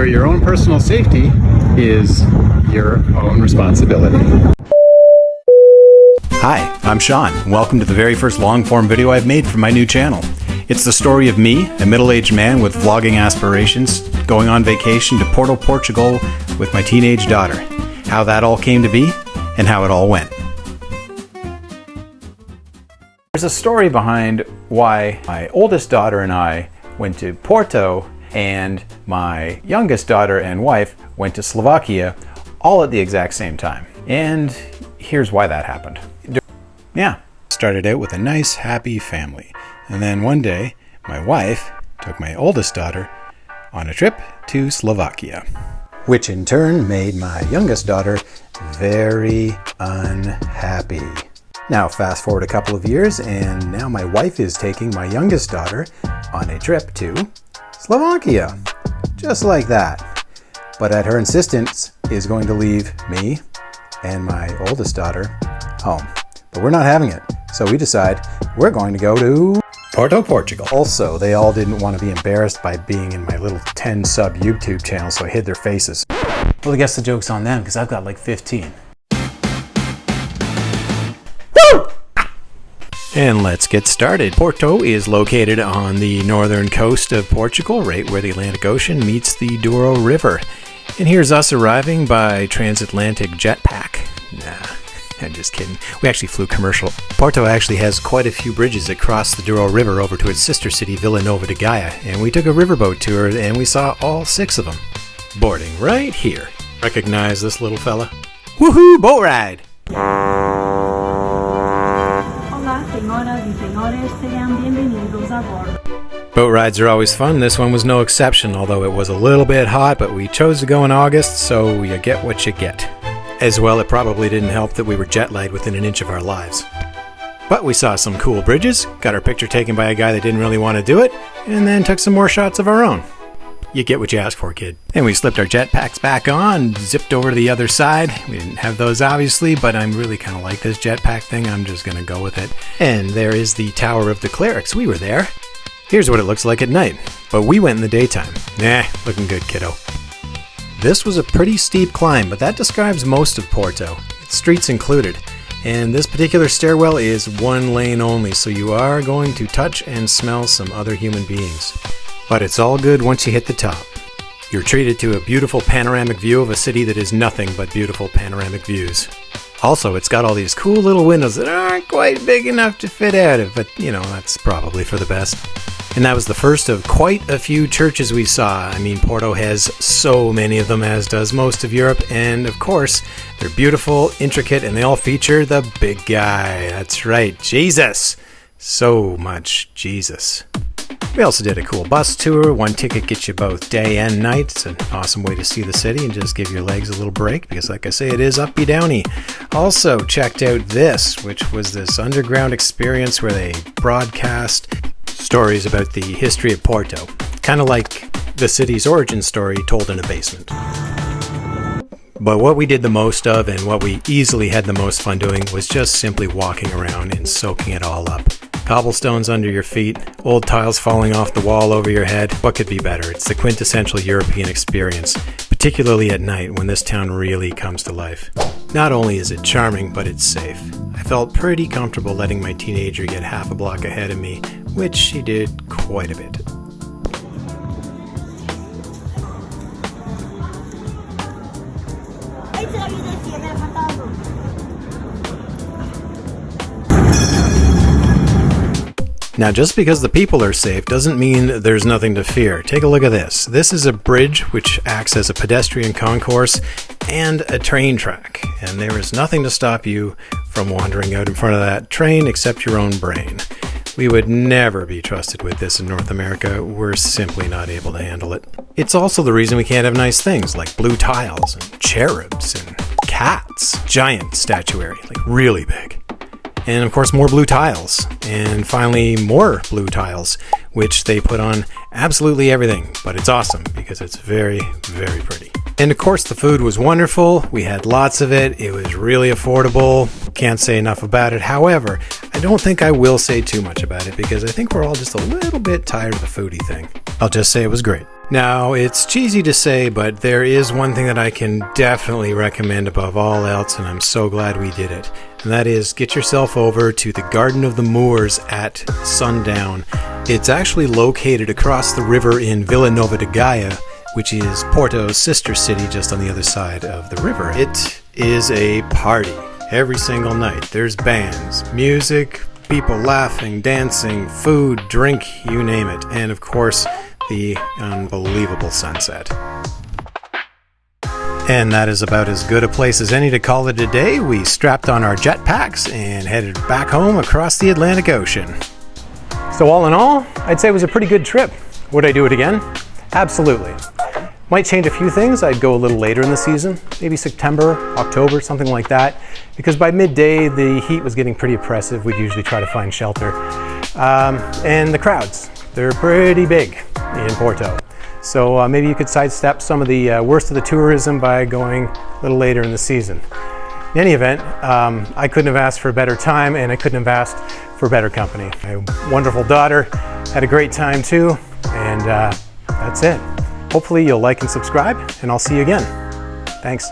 where your own personal safety is your own responsibility. Hi, I'm Sean. Welcome to the very first long-form video I've made for my new channel. It's the story of me, a middle-aged man with vlogging aspirations, going on vacation to Porto Portugal with my teenage daughter. How that all came to be, and how it all went. There's a story behind why my oldest daughter and I went to Porto and my youngest daughter and wife went to Slovakia all at the exact same time. And here's why that happened. Yeah, started out with a nice, happy family. And then one day, my wife took my oldest daughter on a trip to Slovakia, which in turn made my youngest daughter very unhappy. Now fast forward a couple of years, and now my wife is taking my youngest daughter on a trip to Slovakia, just like that. But at her insistence is going to leave me and my oldest daughter home. But we're not having it, so we decide we're going to go to Porto Portugal. Also, they all didn't want to be embarrassed by being in my little 10 sub YouTube channel, so I hid their faces. Well, I guess the joke's on them, because I've got like 15. Woo! And let's get started. Porto is located on the northern coast of Portugal, right where the Atlantic Ocean meets the Douro River. And here's us arriving by transatlantic jetpack. Nah, I'm just kidding. We actually flew commercial. Porto actually has quite a few bridges that cross the Douro River over to its sister city, Vila Nova de Gaia, and we took a riverboat tour and we saw all 6 of them. Boarding right here. Recognize this little fella? Woohoo! Boat ride! Boat rides are always fun. This one was no exception, although it was a little bit hot, but we chose to go in August, so you get what you get. As well, it probably didn't help that we were jet lagged within an inch of our lives. But we saw some cool bridges, got our picture taken by a guy that didn't really want to do it, and then took some more shots of our own. You get what you ask for, kid. And we slipped our jetpacks back on, zipped over to the other side. We didn't have those obviously, but I'm really kind of like this jetpack thing. I'm just going to go with it. And there is the Tower of the Clerics. We were there. Here's what it looks like at night. But we went in the daytime. Nah, looking good, kiddo. This was a pretty steep climb, but that describes most of Porto, streets included. And this particular stairwell is 1 lane only, so you are going to touch and smell some other human beings. But it's all good once you hit the top. You're treated to a beautiful panoramic view of a city that is nothing but beautiful panoramic views. Also, it's got all these cool little windows that aren't quite big enough to fit out of, but you know, that's probably for the best. And that was the first of quite a few churches we saw. I mean, Porto has so many of them, as does most of Europe, and of course, they're beautiful, intricate, and they all feature the big guy. That's right, Jesus! So much Jesus. We also did a cool bus tour. 1 ticket gets you both day and night. It's an awesome way to see the city and just give your legs a little break, because like I say, it is uppy downy. Also checked out this, which was this underground experience where they broadcast stories about the history of Porto. Kind of like the city's origin story told in a basement. But what we did the most of, and what we easily had the most fun doing, was just simply walking around and soaking it all up. Cobblestones under your feet, old tiles falling off the wall over your head. What could be better? It's the quintessential European experience, particularly at night when this town really comes to life. Not only is it charming, but it's safe. I felt pretty comfortable letting my teenager get half a block ahead of me, which she did quite a bit. Now, just because the people are safe doesn't mean there's nothing to fear. Take a look at this. This is a bridge which acts as a pedestrian concourse and a train track. And there is nothing to stop you from wandering out in front of that train except your own brain. We would never be trusted with this in North America. We're simply not able to handle it. It's also the reason we can't have nice things like blue tiles and cherubs and cats. Giant statuary, like really big. And of course more blue tiles, and finally more blue tiles, which they put on absolutely everything, but it's awesome because it's very, very pretty. And of course the food was wonderful, we had lots of it, it was really affordable, can't say enough about it. However, I don't think I will say too much about it because I think we're all just a little bit tired of the foodie thing. I'll just say it was great. Now, it's cheesy to say, but there is one thing that I can definitely recommend above all else, and I'm so glad we did it. And that is, get yourself over to the Garden of the Moors at sundown. It's actually located across the river in Villanova de Gaia, which is Porto's sister city just on the other side of the river. It is a party every single night. There's bands, music, people laughing, dancing, food, drink, you name it. And of course, the unbelievable sunset. And that is about as good a place as any to call it a day. We strapped on our jetpacks and headed back home across the Atlantic Ocean. So all in all, I'd say it was a pretty good trip. Would I do it again? Absolutely. Might change a few things. I'd go a little later in the season, maybe September, October, something like that. Because by midday, the heat was getting pretty oppressive. We'd usually try to find shelter. And the crowds, they're pretty big in Porto. So maybe you could sidestep some of the worst of the tourism by going a little later in the season. In any event, I couldn't have asked for a better time, and I couldn't have asked for better company. My wonderful daughter had a great time too, and that's it. Hopefully you'll like and subscribe, and I'll see you again. Thanks.